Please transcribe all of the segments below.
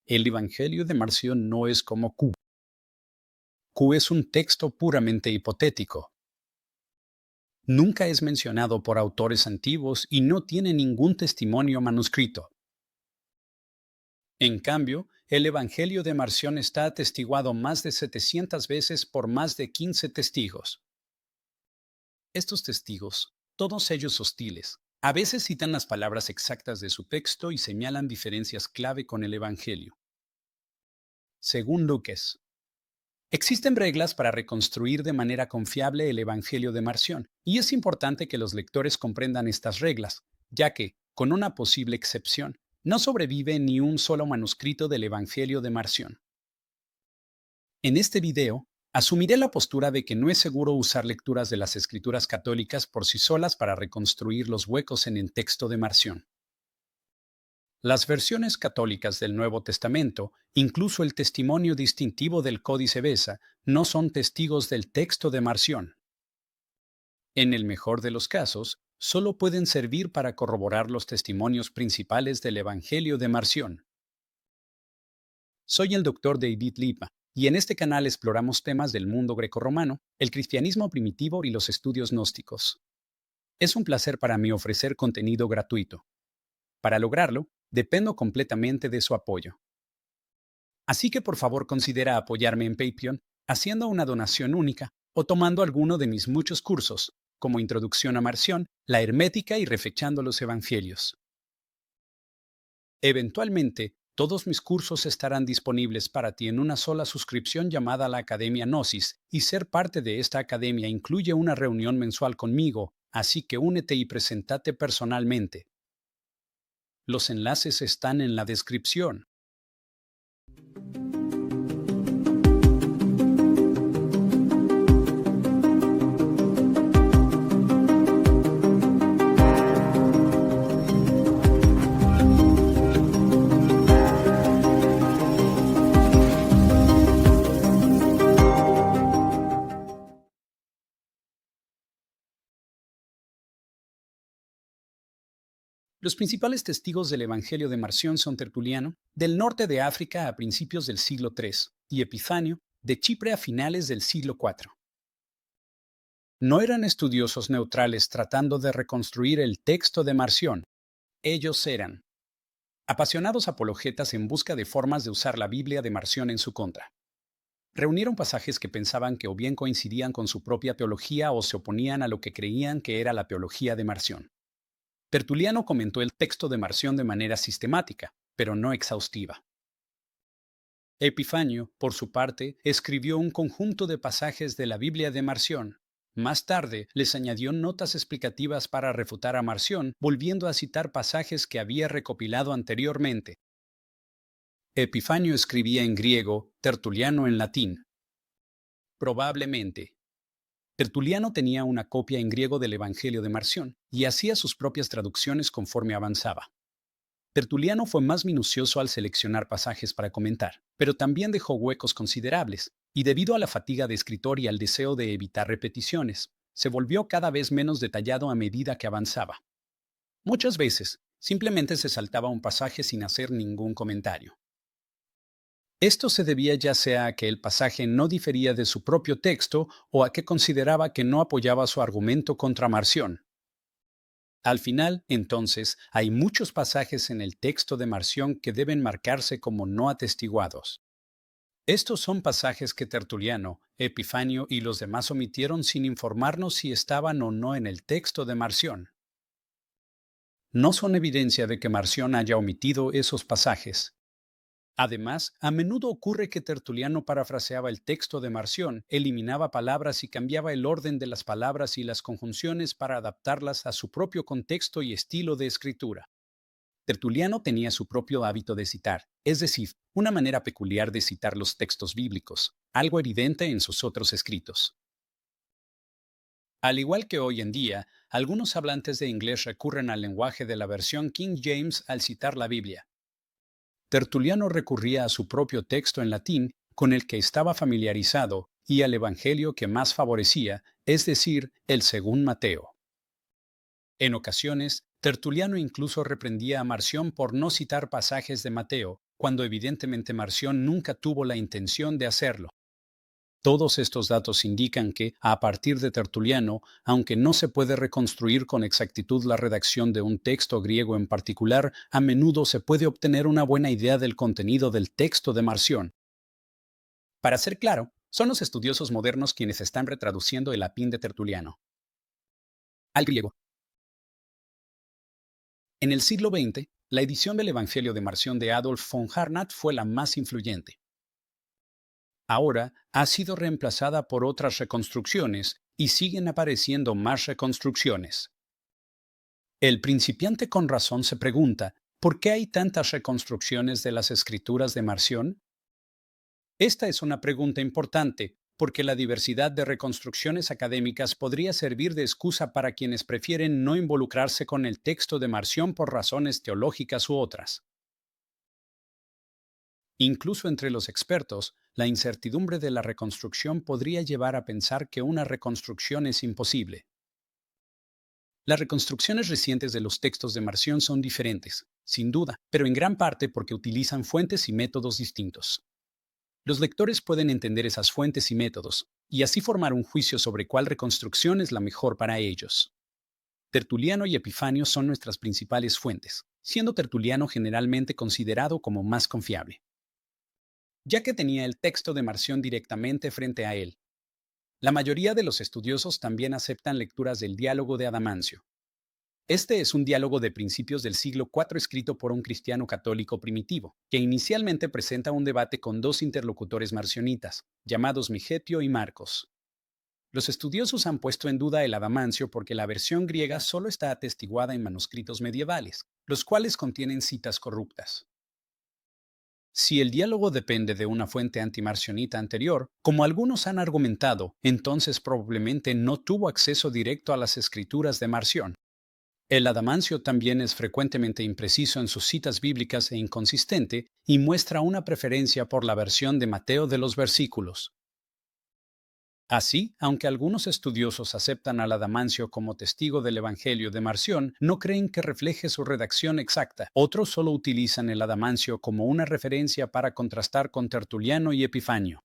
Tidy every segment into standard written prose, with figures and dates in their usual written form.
El Evangelio de Marción no es como Q. Q es un texto puramente hipotético. Nunca es mencionado por autores antiguos y no tiene ningún testimonio manuscrito. En cambio, el Evangelio de Marción está atestiguado más de 700 veces por más de 15 testigos. Estos testigos, todos ellos hostiles, a veces citan las palabras exactas de su texto y señalan diferencias clave con el Evangelio. Según Lucas, existen reglas para reconstruir de manera confiable el Evangelio de Marción, y es importante que los lectores comprendan estas reglas, ya que, con una posible excepción, no sobrevive ni un solo manuscrito del Evangelio de Marción. En este video, asumiré la postura de que no es seguro usar lecturas de las escrituras católicas por sí solas para reconstruir los huecos en el texto de Marción. Las versiones católicas del Nuevo Testamento, incluso el testimonio distintivo del Códice Beza, no son testigos del texto de Marción. En el mejor de los casos, solo pueden servir para corroborar los testimonios principales del Evangelio de Marción. Soy el Dr. David Lipa, y en este canal exploramos temas del mundo grecorromano, el cristianismo primitivo y los estudios gnósticos. Es un placer para mí ofrecer contenido gratuito. Para lograrlo, dependo completamente de su apoyo. Así que por favor considera apoyarme en Patreon, haciendo una donación única o tomando alguno de mis muchos cursos, como Introducción a Marción, la Hermética y Refechando los Evangelios. Eventualmente, todos mis cursos estarán disponibles para ti en una sola suscripción llamada la Academia Gnosis, y ser parte de esta academia incluye una reunión mensual conmigo, así que únete y preséntate personalmente. Los enlaces están en la descripción. Los principales testigos del Evangelio de Marción son Tertuliano, del norte de África a principios del siglo III, y Epifanio, de Chipre a finales del siglo IV. No eran estudiosos neutrales tratando de reconstruir el texto de Marción. Ellos eran apasionados apologetas en busca de formas de usar la Biblia de Marción en su contra. Reunieron pasajes que pensaban que o bien coincidían con su propia teología o se oponían a lo que creían que era la teología de Marción. Tertuliano comentó el texto de Marción de manera sistemática, pero no exhaustiva. Epifanio, por su parte, escribió un conjunto de pasajes de la Biblia de Marción. Más tarde, les añadió notas explicativas para refutar a Marción, volviendo a citar pasajes que había recopilado anteriormente. Epifanio escribía en griego, Tertuliano en latín. Probablemente, Tertuliano tenía una copia en griego del Evangelio de Marción y hacía sus propias traducciones conforme avanzaba. Tertuliano fue más minucioso al seleccionar pasajes para comentar, pero también dejó huecos considerables, y debido a la fatiga de escritor y al deseo de evitar repeticiones, se volvió cada vez menos detallado a medida que avanzaba. Muchas veces, simplemente se saltaba un pasaje sin hacer ningún comentario. Esto se debía ya sea a que el pasaje no difería de su propio texto o a que consideraba que no apoyaba su argumento contra Marción. Al final, entonces, hay muchos pasajes en el texto de Marción que deben marcarse como no atestiguados. Estos son pasajes que Tertuliano, Epifanio y los demás omitieron sin informarnos si estaban o no en el texto de Marción. No son evidencia de que Marción haya omitido esos pasajes. Además, a menudo ocurre que Tertuliano parafraseaba el texto de Marción, eliminaba palabras y cambiaba el orden de las palabras y las conjunciones para adaptarlas a su propio contexto y estilo de escritura. Tertuliano tenía su propio hábito de citar, es decir, una manera peculiar de citar los textos bíblicos, algo evidente en sus otros escritos. Al igual que hoy en día, algunos hablantes de inglés recurren al lenguaje de la versión King James al citar la Biblia. Tertuliano recurría a su propio texto en latín, con el que estaba familiarizado, y al evangelio que más favorecía, es decir, el según Mateo. En ocasiones, Tertuliano incluso reprendía a Marción por no citar pasajes de Mateo, cuando evidentemente Marción nunca tuvo la intención de hacerlo. Todos estos datos indican que, a partir de Tertuliano, aunque no se puede reconstruir con exactitud la redacción de un texto griego en particular, a menudo se puede obtener una buena idea del contenido del texto de Marción. Para ser claro, son los estudiosos modernos quienes están retraduciendo el Apín de Tertuliano al griego. En el siglo XX, la edición del Evangelio de Marción de Adolf von Harnack fue la más influyente. Ahora ha sido reemplazada por otras reconstrucciones y siguen apareciendo más reconstrucciones. El principiante con razón se pregunta, ¿por qué hay tantas reconstrucciones de las escrituras de Marción? Esta es una pregunta importante, porque la diversidad de reconstrucciones académicas podría servir de excusa para quienes prefieren no involucrarse con el texto de Marción por razones teológicas u otras. Incluso entre los expertos, la incertidumbre de la reconstrucción podría llevar a pensar que una reconstrucción es imposible. Las reconstrucciones recientes de los textos de Marción son diferentes, sin duda, pero en gran parte porque utilizan fuentes y métodos distintos. Los lectores pueden entender esas fuentes y métodos, y así formar un juicio sobre cuál reconstrucción es la mejor para ellos. Tertuliano y Epifanio son nuestras principales fuentes, siendo Tertuliano generalmente considerado como más confiable, ya que tenía el texto de Marción directamente frente a él. La mayoría de los estudiosos también aceptan lecturas del diálogo de Adamancio. Este es un diálogo de principios del siglo IV escrito por un cristiano católico primitivo, que inicialmente presenta un debate con dos interlocutores marcionitas, llamados Migetio y Marcos. Los estudiosos han puesto en duda el Adamancio porque la versión griega solo está atestiguada en manuscritos medievales, los cuales contienen citas corruptas. Si el diálogo depende de una fuente antimarcionita anterior, como algunos han argumentado, entonces probablemente no tuvo acceso directo a las escrituras de Marción. El Adamancio también es frecuentemente impreciso en sus citas bíblicas e inconsistente y muestra una preferencia por la versión de Mateo de los versículos. Así, aunque algunos estudiosos aceptan al Adamancio como testigo del Evangelio de Marción, no creen que refleje su redacción exacta. Otros solo utilizan el Adamancio como una referencia para contrastar con Tertuliano y Epifanio.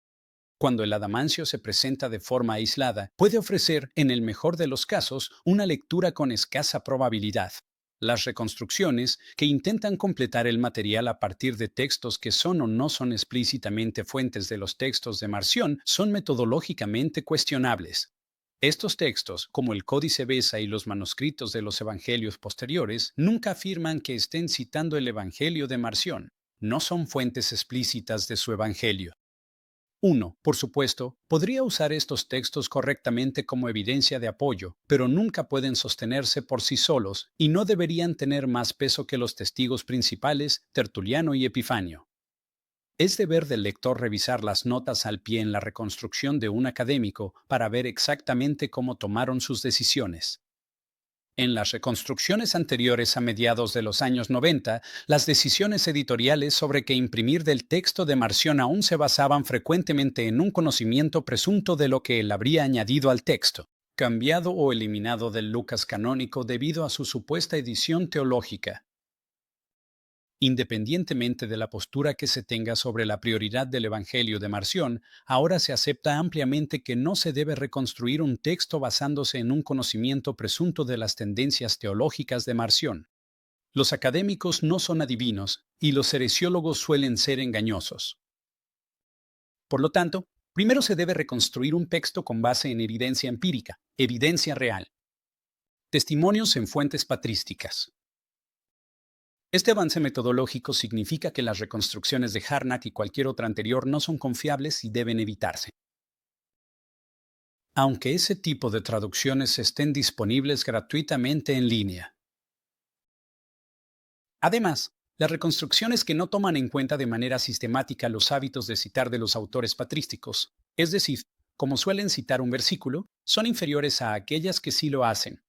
Cuando el Adamancio se presenta de forma aislada, puede ofrecer, en el mejor de los casos, una lectura con escasa probabilidad. Las reconstrucciones, que intentan completar el material a partir de textos que son o no son explícitamente fuentes de los textos de Marción, son metodológicamente cuestionables. Estos textos, como el Códice Besa y los manuscritos de los evangelios posteriores, nunca afirman que estén citando el Evangelio de Marción. No son fuentes explícitas de su evangelio. Uno, por supuesto, podría usar estos textos correctamente como evidencia de apoyo, pero nunca pueden sostenerse por sí solos y no deberían tener más peso que los testigos principales, Tertuliano y Epifanio. Es deber del lector revisar las notas al pie en la reconstrucción de un académico para ver exactamente cómo tomaron sus decisiones. En las reconstrucciones anteriores a mediados de los años 90, las decisiones editoriales sobre qué imprimir del texto de Marción aún se basaban frecuentemente en un conocimiento presunto de lo que él habría añadido al texto, cambiado o eliminado del Lucas canónico debido a su supuesta edición teológica. Independientemente de la postura que se tenga sobre la prioridad del Evangelio de Marción, ahora se acepta ampliamente que no se debe reconstruir un texto basándose en un conocimiento presunto de las tendencias teológicas de Marción. Los académicos no son adivinos y los heresiólogos suelen ser engañosos. Por lo tanto, primero se debe reconstruir un texto con base en evidencia empírica, evidencia real. Testimonios en fuentes patrísticas. Este avance metodológico significa que las reconstrucciones de Harnack y cualquier otra anterior no son confiables y deben evitarse. Aunque ese tipo de traducciones estén disponibles gratuitamente en línea. Además, las reconstrucciones que no toman en cuenta de manera sistemática los hábitos de citar de los autores patrísticos, es decir, como suelen citar un versículo, son inferiores a aquellas que sí lo hacen.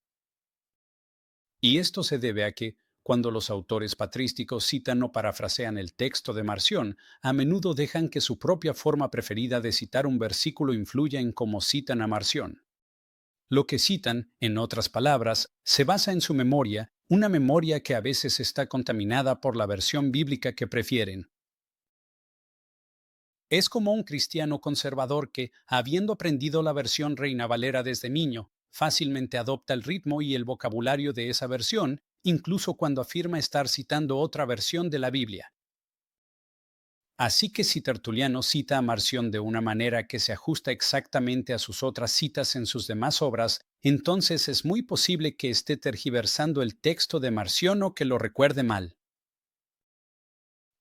Y esto se debe a que, cuando los autores patrísticos citan o parafrasean el texto de Marción, a menudo dejan que su propia forma preferida de citar un versículo influya en cómo citan a Marción. Lo que citan, en otras palabras, se basa en su memoria una memoria que a veces está contaminada por la versión bíblica que prefieren. Es como un cristiano conservador que, habiendo aprendido la versión Reina Valera desde niño, fácilmente adopta el ritmo y el vocabulario de esa versión, incluso cuando afirma estar citando otra versión de la Biblia. Así que si Tertuliano cita a Marción de una manera que se ajusta exactamente a sus otras citas en sus demás obras, entonces es muy posible que esté tergiversando el texto de Marción o que lo recuerde mal.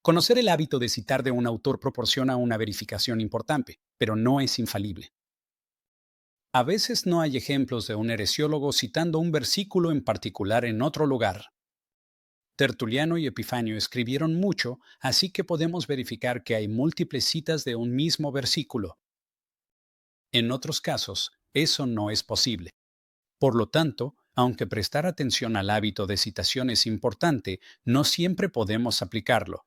Conocer el hábito de citar de un autor proporciona una verificación importante, pero no es infalible. A veces no hay ejemplos de un heresiólogo citando un versículo en particular en otro lugar. Tertuliano y Epifanio escribieron mucho, así que podemos verificar que hay múltiples citas de un mismo versículo. En otros casos, eso no es posible. Por lo tanto, aunque prestar atención al hábito de citación es importante, no siempre podemos aplicarlo.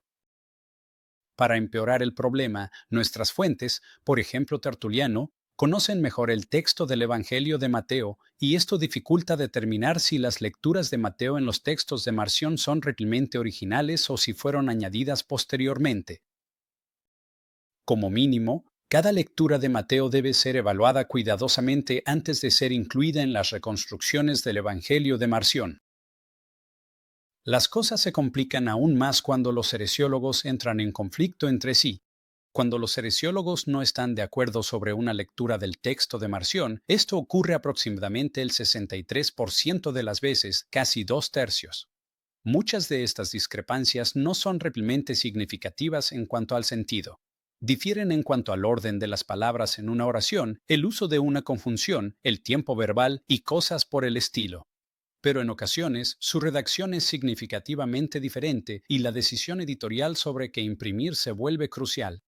Para empeorar el problema, nuestras fuentes, por ejemplo Tertuliano, conocen mejor el texto del Evangelio de Mateo, y esto dificulta determinar si las lecturas de Mateo en los textos de Marción son realmente originales o si fueron añadidas posteriormente. Como mínimo, cada lectura de Mateo debe ser evaluada cuidadosamente antes de ser incluida en las reconstrucciones del Evangelio de Marción. Las cosas se complican aún más cuando los heresiólogos entran en conflicto entre sí. Cuando los heresiólogos no están de acuerdo sobre una lectura del texto de Marción, esto ocurre aproximadamente el 63% de las veces, casi 2/3. Muchas de estas discrepancias no son realmente significativas en cuanto al sentido. Difieren en cuanto al orden de las palabras en una oración, el uso de una conjunción, el tiempo verbal y cosas por el estilo. Pero en ocasiones su redacción es significativamente diferente y la decisión editorial sobre qué imprimir se vuelve crucial.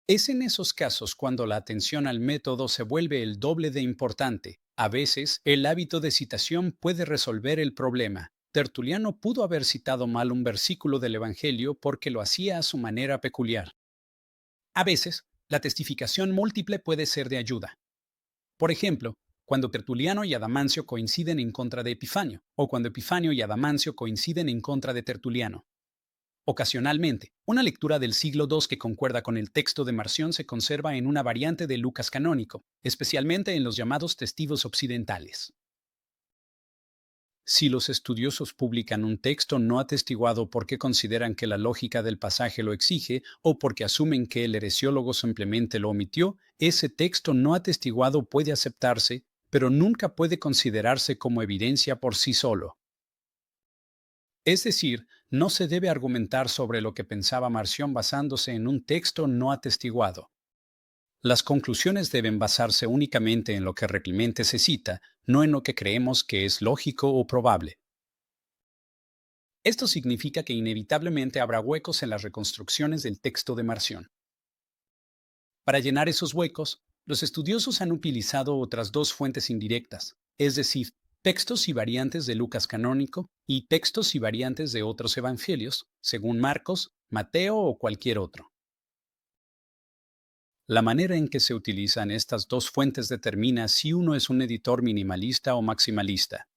Es en esos casos cuando la atención al método se vuelve el doble de importante. A veces, el hábito de citación puede resolver el problema. Tertuliano pudo haber citado mal un versículo del Evangelio porque lo hacía a su manera peculiar. A veces, la testificación múltiple puede ser de ayuda. Por ejemplo, cuando Tertuliano y Adamancio coinciden en contra de Epifanio, o cuando Epifanio y Adamancio coinciden en contra de Tertuliano. Ocasionalmente, una lectura del siglo II que concuerda con el texto de Marción se conserva en una variante de Lucas canónico, especialmente en los llamados testigos occidentales. Si los estudiosos publican un texto no atestiguado porque consideran que la lógica del pasaje lo exige o porque asumen que el heresiólogo simplemente lo omitió, ese texto no atestiguado puede aceptarse, pero nunca puede considerarse como evidencia por sí solo. Es decir, no se debe argumentar sobre lo que pensaba Marción basándose en un texto no atestiguado. Las conclusiones deben basarse únicamente en lo que realmente se cita, no en lo que creemos que es lógico o probable. Esto significa que inevitablemente habrá huecos en las reconstrucciones del texto de Marción. Para llenar esos huecos, los estudiosos han utilizado otras dos fuentes indirectas, es decir, textos y variantes de Lucas canónico y textos y variantes de otros evangelios, según Marcos, Mateo o cualquier otro. La manera en que se utilizan estas dos fuentes determina si uno es un editor minimalista o maximalista.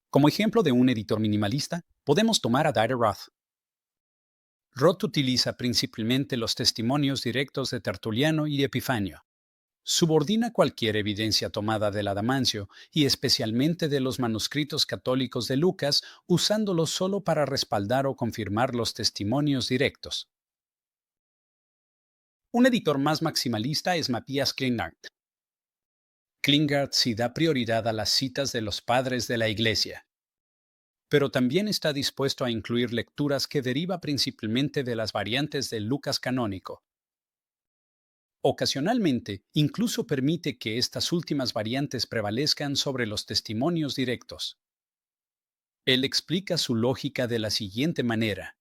Como ejemplo de un editor minimalista, podemos tomar a Dieter Roth. Roth utiliza principalmente los testimonios directos de Tertuliano y Epifanio. Subordina cualquier evidencia tomada del Adamancio y especialmente de los manuscritos católicos de Lucas, usándolos solo para respaldar o confirmar los testimonios directos. Un editor más maximalista es Matthias Klinghardt. Klinghardt sí da prioridad a las citas de los padres de la Iglesia, pero también está dispuesto a incluir lecturas que deriva principalmente de las variantes del Lucas canónico. Ocasionalmente, incluso permite que estas últimas variantes prevalezcan sobre los testimonios directos. Él explica su lógica de la siguiente manera.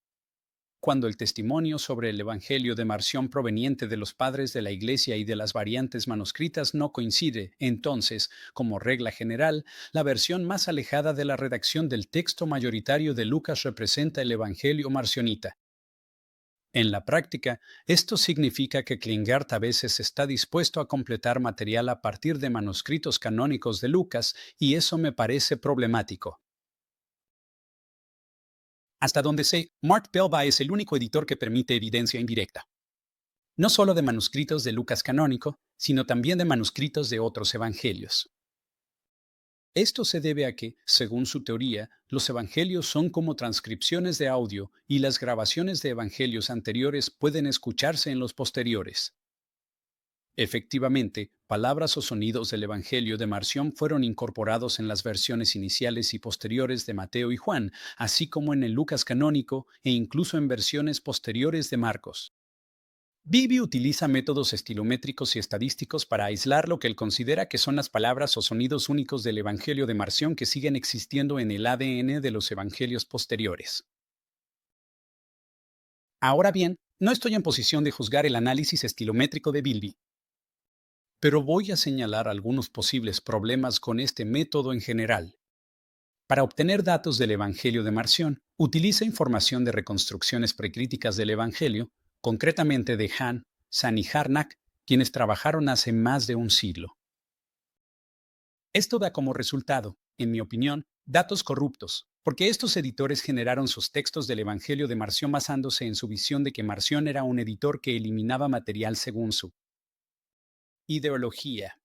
Cuando el testimonio sobre el Evangelio de Marción proveniente de los padres de la Iglesia y de las variantes manuscritas no coincide, entonces, como regla general, la versión más alejada de la redacción del texto mayoritario de Lucas representa el Evangelio marcionita. En la práctica, esto significa que Klinghardt a veces está dispuesto a completar material a partir de manuscritos canónicos de Lucas, y eso me parece problemático. Hasta donde sé, Mark Belva es el único editor que permite evidencia indirecta, no solo de manuscritos de Lucas canónico, sino también de manuscritos de otros evangelios. Esto se debe a que, según su teoría, los evangelios son como transcripciones de audio y las grabaciones de evangelios anteriores pueden escucharse en los posteriores. Efectivamente, palabras o sonidos del Evangelio de Marción fueron incorporados en las versiones iniciales y posteriores de Mateo y Juan, así como en el Lucas canónico e incluso en versiones posteriores de Marcos. Bibi utiliza métodos estilométricos y estadísticos para aislar lo que él considera que son las palabras o sonidos únicos del Evangelio de Marción que siguen existiendo en el ADN de los evangelios posteriores. Ahora bien, no estoy en posición de juzgar el análisis estilométrico de Bilby, pero voy a señalar algunos posibles problemas con este método en general. Para obtener datos del Evangelio de Marción, utiliza información de reconstrucciones precríticas del Evangelio, concretamente de Han, San y Harnack, quienes trabajaron hace más de un siglo. Esto da como resultado, en mi opinión, datos corruptos, porque estos editores generaron sus textos del Evangelio de Marción basándose en su visión de que Marción era un editor que eliminaba material según su ideología.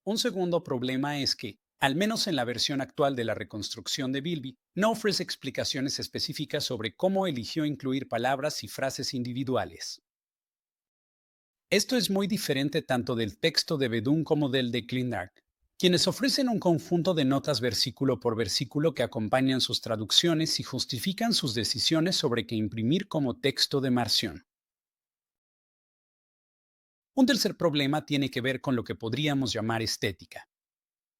Un segundo problema es que, al menos en la versión actual de la reconstrucción de Bilby, no ofrece explicaciones específicas sobre cómo eligió incluir palabras y frases individuales. Esto es muy diferente tanto del texto de Bedún como del de Clindark, quienes ofrecen un conjunto de notas versículo por versículo que acompañan sus traducciones y justifican sus decisiones sobre qué imprimir como texto de Marción. Un tercer problema tiene que ver con lo que podríamos llamar estética.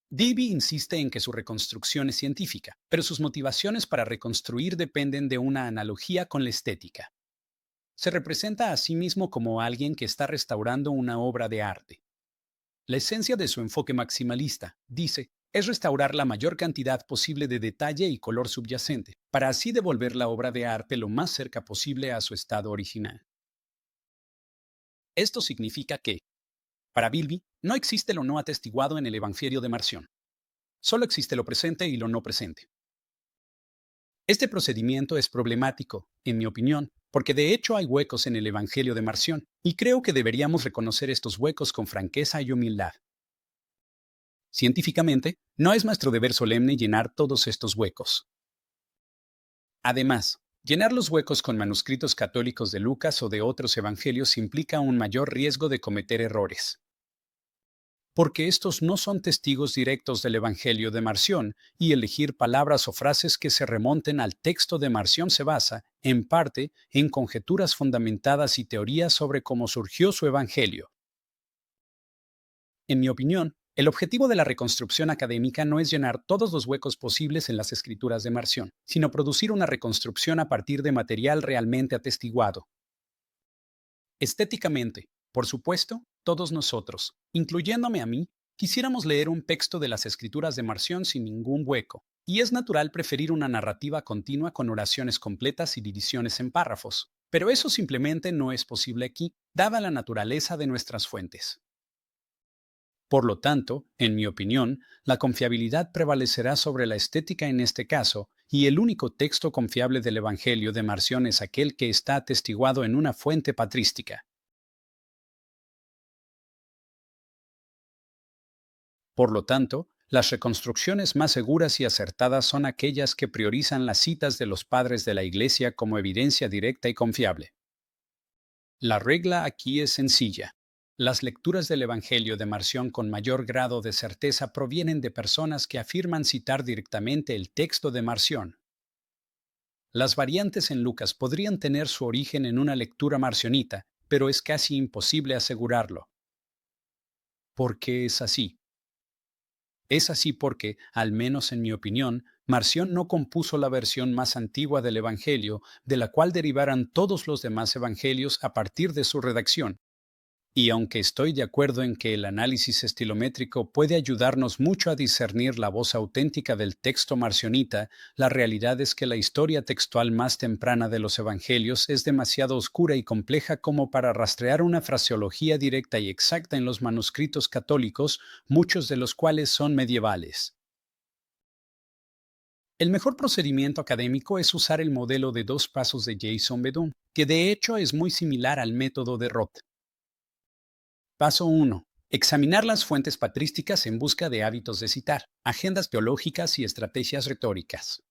Davy insiste en que su reconstrucción es científica, pero sus motivaciones para reconstruir dependen de una analogía con la estética. Se representa a sí mismo como alguien que está restaurando una obra de arte. La esencia de su enfoque maximalista, dice, es restaurar la mayor cantidad posible de detalle y color subyacente, para así devolver la obra de arte lo más cerca posible a su estado original. Esto significa que, para Bilby, no existe lo no atestiguado en el Evangelio de Marción. Solo existe lo presente y lo no presente. Este procedimiento es problemático, en mi opinión, porque de hecho hay huecos en el Evangelio de Marción, y creo que deberíamos reconocer estos huecos con franqueza y humildad. Científicamente, no es nuestro deber solemne llenar todos estos huecos. Además, llenar los huecos con manuscritos católicos de Lucas o de otros evangelios implica un mayor riesgo de cometer errores, porque estos no son testigos directos del Evangelio de Marción, y elegir palabras o frases que se remonten al texto de Marción se basa, en parte, en conjeturas fundamentadas y teorías sobre cómo surgió su Evangelio. En mi opinión, el objetivo de la reconstrucción académica no es llenar todos los huecos posibles en las escrituras de Marción, sino producir una reconstrucción a partir de material realmente atestiguado. Estéticamente, por supuesto, todos nosotros, incluyéndome a mí, quisiéramos leer un texto de las escrituras de Marción sin ningún hueco, y es natural preferir una narrativa continua con oraciones completas y divisiones en párrafos, pero eso simplemente no es posible aquí, dada la naturaleza de nuestras fuentes. Por lo tanto, en mi opinión, la confiabilidad prevalecerá sobre la estética en este caso, y el único texto confiable del Evangelio de Marción es aquel que está atestiguado en una fuente patrística. Por lo tanto, las reconstrucciones más seguras y acertadas son aquellas que priorizan las citas de los padres de la Iglesia como evidencia directa y confiable. La regla aquí es sencilla. Las lecturas del Evangelio de Marción con mayor grado de certeza provienen de personas que afirman citar directamente el texto de Marción. Las variantes en Lucas podrían tener su origen en una lectura marcionita, pero es casi imposible asegurarlo. ¿Por qué es así? Es así porque, al menos en mi opinión, Marción no compuso la versión más antigua del Evangelio, de la cual derivaran todos los demás evangelios a partir de su redacción. Y aunque estoy de acuerdo en que el análisis estilométrico puede ayudarnos mucho a discernir la voz auténtica del texto marcionita, la realidad es que la historia textual más temprana de los evangelios es demasiado oscura y compleja como para rastrear una fraseología directa y exacta en los manuscritos católicos, muchos de los cuales son medievales. El mejor procedimiento académico es usar el modelo de 2 pasos de Jason Bedun, que de hecho es muy similar al método de Roth. Paso 1. Examinar las fuentes patrísticas en busca de hábitos de citar, agendas teológicas y estrategias retóricas.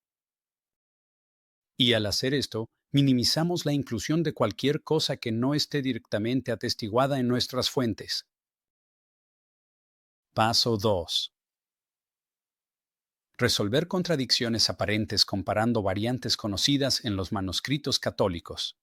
Y al hacer esto, minimizamos la inclusión de cualquier cosa que no esté directamente atestiguada en nuestras fuentes. Paso 2. Resolver contradicciones aparentes comparando variantes conocidas en los manuscritos católicos.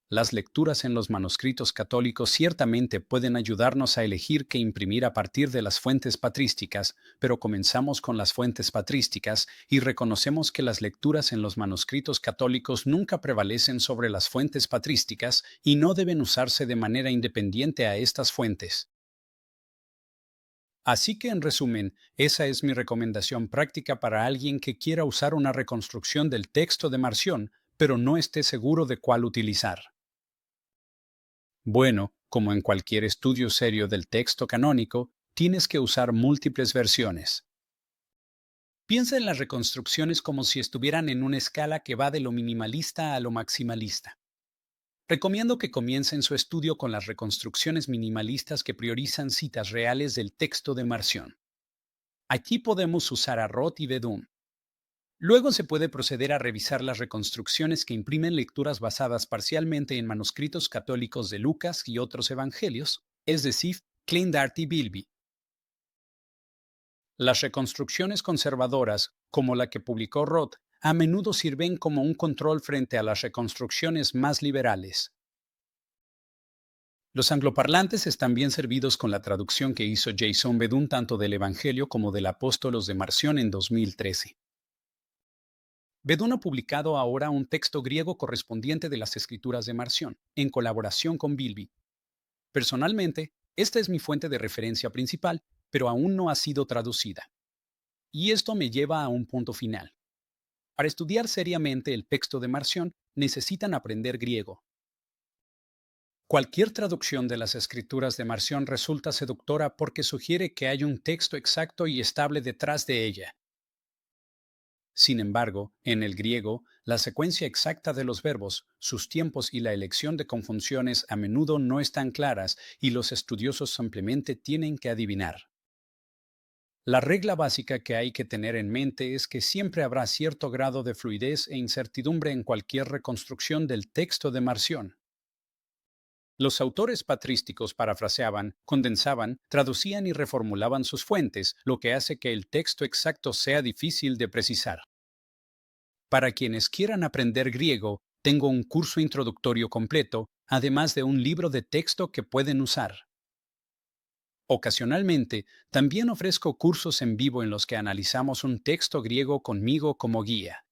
Las lecturas en los manuscritos católicos ciertamente pueden ayudarnos a elegir qué imprimir a partir de las fuentes patrísticas, pero comenzamos con las fuentes patrísticas y reconocemos que las lecturas en los manuscritos católicos nunca prevalecen sobre las fuentes patrísticas y no deben usarse de manera independiente a estas fuentes. Así que, en resumen, esa es mi recomendación práctica para alguien que quiera usar una reconstrucción del texto de Marción, pero no esté seguro de cuál utilizar. Bueno, como en cualquier estudio serio del texto canónico, tienes que usar múltiples versiones. Piensa en las reconstrucciones como si estuvieran en una escala que va de lo minimalista a lo maximalista. Recomiendo que comiencen su estudio con las reconstrucciones minimalistas que priorizan citas reales del texto de Marción. Aquí podemos usar a Roth y Bedún. Luego se puede proceder a revisar las reconstrucciones que imprimen lecturas basadas parcialmente en manuscritos católicos de Lucas y otros evangelios, es decir, Kleindart y Bilby. Las reconstrucciones conservadoras, como la que publicó Roth, a menudo sirven como un control frente a las reconstrucciones más liberales. Los angloparlantes están bien servidos con la traducción que hizo Jason Bedún tanto del Evangelio como del Apóstolos de Marción en 2013. Bedún ha publicado ahora un texto griego correspondiente de las escrituras de Marción, en colaboración con Bilby. Personalmente, esta es mi fuente de referencia principal, pero aún no ha sido traducida. Y esto me lleva a un punto final. Para estudiar seriamente el texto de Marción, necesitan aprender griego. Cualquier traducción de las escrituras de Marción resulta seductora porque sugiere que hay un texto exacto y estable detrás de ella. Sin embargo, en el griego, la secuencia exacta de los verbos, sus tiempos y la elección de conjunciones a menudo no están claras y los estudiosos simplemente tienen que adivinar. La regla básica que hay que tener en mente es que siempre habrá cierto grado de fluidez e incertidumbre en cualquier reconstrucción del texto de Marción. Los autores patrísticos parafraseaban, condensaban, traducían y reformulaban sus fuentes, lo que hace que el texto exacto sea difícil de precisar. Para quienes quieran aprender griego, tengo un curso introductorio completo, además de un libro de texto que pueden usar. Ocasionalmente, también ofrezco cursos en vivo en los que analizamos un texto griego conmigo como guía.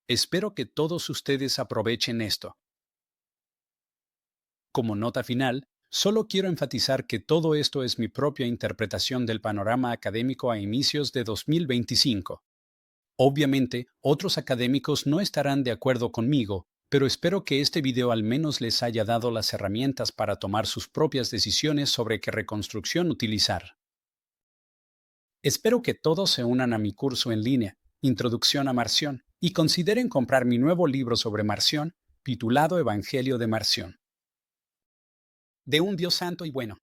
Espero que todos ustedes aprovechen esto. Como nota final, solo quiero enfatizar que todo esto es mi propia interpretación del panorama académico a inicios de 2025. Obviamente, otros académicos no estarán de acuerdo conmigo, pero espero que este video al menos les haya dado las herramientas para tomar sus propias decisiones sobre qué reconstrucción utilizar. Espero que todos se unan a mi curso en línea, Introducción a Marción, y consideren comprar mi nuevo libro sobre Marción, titulado Evangelio de Marción. De un Dios santo y bueno.